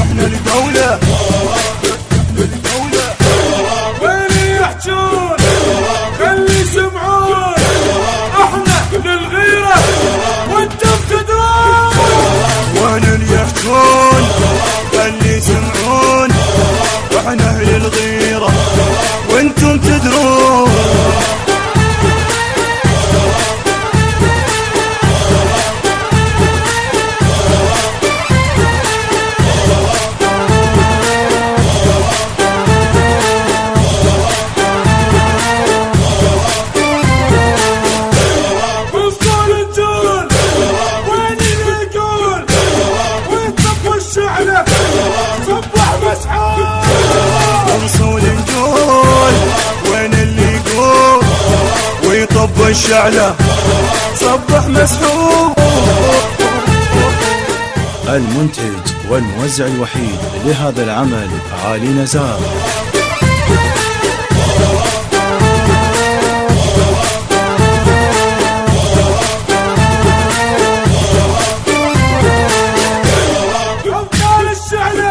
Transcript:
احنا الدولة وين يحجون خلي يسمعون احنا للغيرة وانتم تدرون. وين اللي يحجون خلي يسمعون احنا اهل الغيرة وانتم تدرون. وصول نجول وين اللي يقول ويطب الشعلة صبح مسحوب. المنتج والموزع الوحيد لهذا العمل علي نزار. أبطال الشعلة